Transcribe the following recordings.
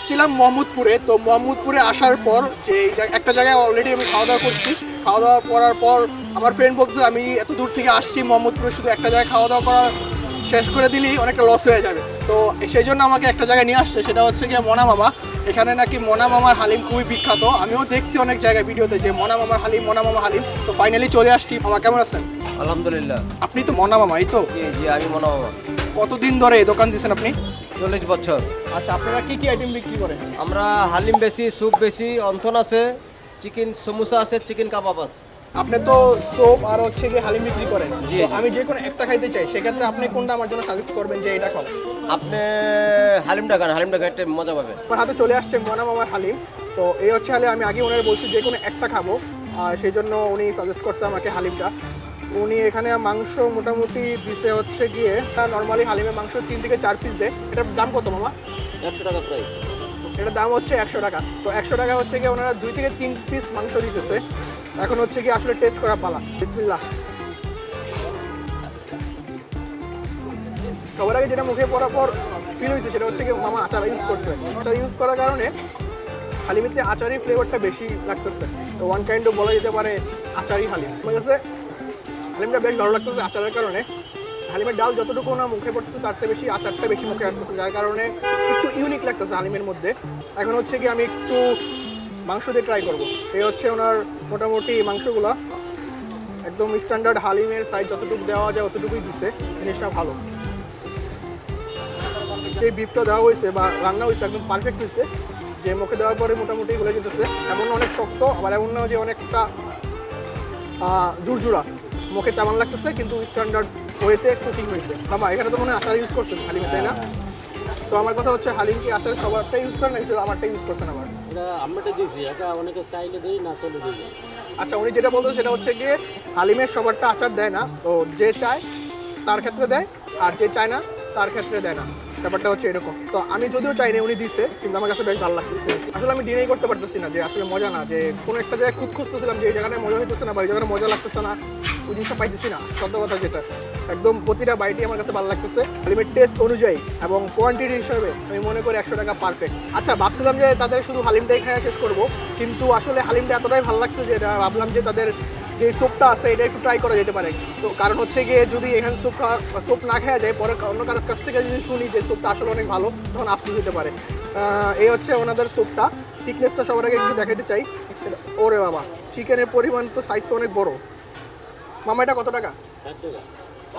আসছিলাম মোহাম্মদপুরে, তো মোহাম্মদপুরে আসার পর যে একটা জায়গায় অলরেডি আমি খাওয়া দাওয়া করছি, খাওয়া দাওয়া করার পর আমার ফ্রেন্ড বলছে আমি এত দূর থেকে আসছি মোহাম্মদপুরে, শুধু একটা জায়গায় খাওয়া দাওয়া করা শেষ করে দিলেই অনেকটা লস হয়ে যাবে। তো সেই জন্য আমাকে একটা জায়গায় নিয়ে আসছে, সেটা হচ্ছে গিয়ে মনা মামা। এখানে নাকি মনা মামার হালিম খুবই বিখ্যাত, আমিও দেখছি অনেক জায়গায় ভিডিওতে যে মনা মামার হালিম, মনা মামা হালিম। তো ফাইনালি চলে আসছি। মামা কেমন আছেন? আলহামদুলিল্লাহ। আপনি তো মনা মামা, এই তো? জি জি, আমি মনে বাবা। কতদিন ধরে এই দোকান দিচ্ছেন আপনি? 40 বছর। আচ্ছা, আপনারা কি কি আইটেম বিক্রি করেন? আমরা হালিম বেশি, স্যুপ বেশি, অন্থন আছে, চিকেন সমোসা আছে, চিকেন কাবাব আছে। আপনি তো সোপ আর হচ্ছে গিয়ে হালিম বিক্রি করেন। জি, তো জি। আমি যে কোনো একটা খাইতে চাই, সেক্ষেত্রে আপনি কোনটা আমার জন্য সাজেস্ট করবেন যে এটা খাও? আপনি হালিমটা খান, হালিমটা খেতে মজা পাবে। আমার হাতে চলে আসছে মনা মামার হালিম। তো এই হচ্ছে হালিম, আমি আগে ওনার বলছি যে কোনো একটা খাবো, সেই জন্য উনি সাজেস্ট করছে আমাকে হালিমটা। উনি এখানে মাংস মোটামুটি দিছে হচ্ছে গিয়ে, নর্মালি হালিমের মাংস 3 থেকে 4 পিস দেয়। এটার দাম কত মামা? 100 টাকা প্রাইস। এটার দাম হচ্ছে 100 টাকা। তো 100 টাকা হচ্ছে গিয়ে ওনারা 2 থেকে 3 পিস মাংস দিতেছে। এখন হচ্ছে কি আসলে টেস্ট করা পালা। বিসমিল্লাহ। সবার আগে যেটা মুখে পড়ার পর ফিল হয়েছে সেটা হচ্ছে কি মামা আচার ইউজ করছে। আচার ইউজ করার কারণে হালিমিতে আচারি ফ্লেভারটা বেশি লাগতেছে। তো ওয়ান কাইন্ড অফ বলা যেতে পারে আচারি হালিম। আমার কাছে হালিমটা বেশ ভালো লাগতেছে আচারের কারণে। হালিমের ডাল যতটুকু না মুখে পড়তেছে তার থেকে বেশি আচারটা বেশি মুখে আসতেছে, যার কারণে একটু ইউনিক লাগতেছে হালিমের মধ্যে। এখন হচ্ছে কি আমি একটু মাংস দিয়ে ট্রাই করবো। এই হচ্ছে ওনার মোটামুটি মাংসগুলা একদম স্ট্যান্ডার্ড হালিমের সাইজ যতটুকু দেওয়া যায় অতটুকুই দিছে, জিনিসটা ভালো। যে বিফটা দেওয়া হয়েছে বা রান্না হয়েছে একদম পারফেক্ট হয়েছে, যে মুখে দেওয়ার পরে মোটামুটি গলে যেতেছে। এমন অনেক শক্ত, আবার এমন না যে অনেকটা জুরজুরা, মুখে চামান লাগতেছে, কিন্তু স্ট্যান্ডার্ড ওয়েতে কুকিং হয়েছে। বাবা এখানে তো মনে হয় আচার ইউজ করছেন হালিমে, তাই না? তো আমার কথা হচ্ছে হালিম কি আচার সবারটা ইউজ করেন না আমারটা ইউজ করছেন আবার? আমরা দিয়েছি, এটা অনেকে চাইলে দিই, না চাইলে দিই না। আচ্ছা, উনি যেটা বলতো সেটা হচ্ছে গিয়ে হালিমের সবারটা আচার দেয় না, তো যে চায় তার ক্ষেত্রে দেয়, আর যে চায় না তার ক্ষেত্রে দেয় না। ব্যাপারটা হচ্ছে এরকম। তো আমি যদিও চাইনি, উনি দিচ্ছে, কিন্তু আমার কাছে বেশ ভালো লাগতেছে। আসলে আমি ডিনাই করতে পারতেছি না যে আসলে মজা না, যে কোনো একটা জায়গায় খুব খুঁজতেছিলাম যে এই জায়গাটায় মজা হইতেছে না বা এই জায়গাটা মজা লাগতেছে না, ওই জিনিসটা পাইতেছি না। সত্য কথা যেটা, একদম প্রতিটা বাইটই আমার কাছে ভালো লাগতেছে। হালিমের টেস্ট অনুযায়ী এবং কোয়ান্টিটি হিসাবে আমি মনে করি 100 টাকা পারফেক্ট। আচ্ছা, ভাবছিলাম যে তাদের শুধু হালিমটাই খাওয়া শেষ করব, কিন্তু আসলে হালিমটা এতটাই ভালো লাগছে যে ভাবলাম যে তাদের যে স্যুপটা আছে এটা একটু ট্রাই করা যেতে পারে। তো কারণ হচ্ছে গিয়ে যদি এখানে স্যুপ না খাওয়া যায়, পরে অন্য কারোর কাছ থেকে যদি শুনি যে স্যুপটা আসলে অনেক ভালো, তখন আফসোস হতে পারে। এই হচ্ছে ওনাদের স্যুপটা। থিকনেসটা সবার আগে একটু দেখাতে চাই। সেটা ওরে বাবা, চিকেনের পরিমাণ তো সাইজ তো অনেক বড়। মামা এটা কত টাকা? 60 টাকা।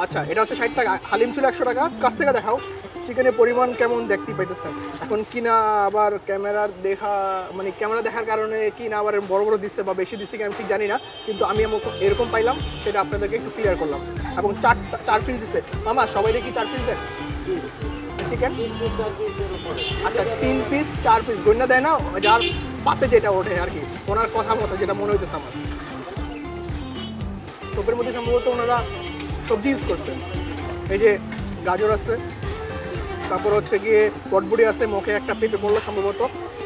আচ্ছা, এটা হচ্ছে 60 টাকা, হালিম ছিল 100 টাকা। কাছ থেকে দেখাও চিকেনের পরিমাণ কেমন দেখতে পাইতেছেন। এখন কিনা আবার ক্যামেরার দেখা, মানে ক্যামেরা দেখার কারণে কিনা আবার বড় বড় দিচ্ছে বা বেশি দিচ্ছে কিনা আমি ঠিক জানি না, কিন্তু আমি এরকম পাইলাম, সেটা আপনাদেরকে একটু ক্লিয়ার করলাম। এবং 4 পিস দিচ্ছে। মামা সবাইকে কি 4 পিস দেন চিকেন? আচ্ছা, 3 পিস 4 পিস গন্যা দেয় না, যার পাতে যেটা ওঠে আর কি, ওনার কথা মতো যেটা মনে হইতেছে আমার। সোপের মধ্যে সম্ভবত ওনারা সবজি ইউজ করছে। এই যে গাজর আছে, তারপর হচ্ছে গিয়ে বটবুড়ি আছে, মুখে একটা পেঁপে পড়লো সম্ভবত।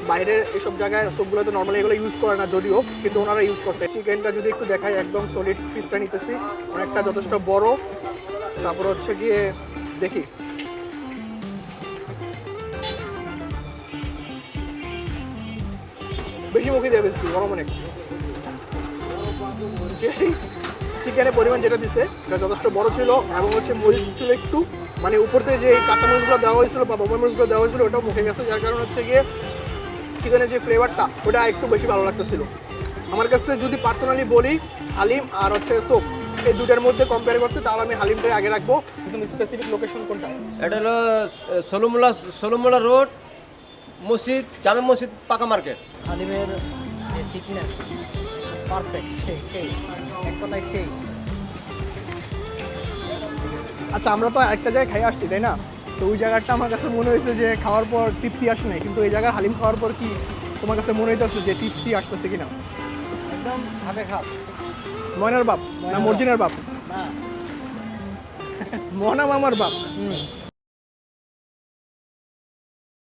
বাইরের এইসব জায়গায় সবগুলোতে নর্মালি এগুলো ইউজ করে না যদিও, কিন্তু ওনারা ইউজ করছে। চিকেনটা যদি একটু দেখাই, একদম সলিড পিসটা নিতেছি, অনেকটা যথেষ্ট বড়। তারপর হচ্ছে গিয়ে দেখি, বেশি মুখে দিয়ে ফেলছি, গরম অনেক। চিকেনের পরিমাণ যেটা দিছে এটা যথেষ্ট বড় ছিল, এবং হচ্ছে মরিচ ছিল একটু, মানে উপর থেকে যে কাঁচামরিচগুলো দেওয়া হয়েছিল বা বোম্বাই মরিচগুলো দেওয়া হয়েছিল ওটাও মুখে গেছে, যার কারণে হচ্ছে গিয়ে চিকেনের যে ফ্লেভারটা ওটা একটু বেশি ভালো লাগতেছিল আমার কাছে। যদি পার্সোনালি বলি হালিম আর হচ্ছে সোপ, এই দুটার মধ্যে কম্পেয়ার করতে, তাহলে আমি হালিমটাই আগে রাখবো। একদম স্পেসিফিক লোকেশন কোনটা? এটা হলো সলুমুলা রোড, মসজিদ, জামে মসজিদ, পাকা মার্কেট। হালিমের যে থিকনেস পারফেক্ট, সেই এক কথায় সেই। আচ্ছা, আমরা তো একটা জায়গায় খাই আসছি তাই না? তো ওই জায়গাটা আমার কাছে মনে হয়েছে যে খাওয়ার পর তৃপ্তি আসে নাই, কিন্তু এই জায়গায় হালিম খাওয়ার পর কি তোমার কাছে মনে হইতেছে যে তৃপ্তি আসতেছে কিনা? একদম ভাবে খাপ ময়নার বাপ না মর্জিনার বাপ? না, মনা মামার বাপ।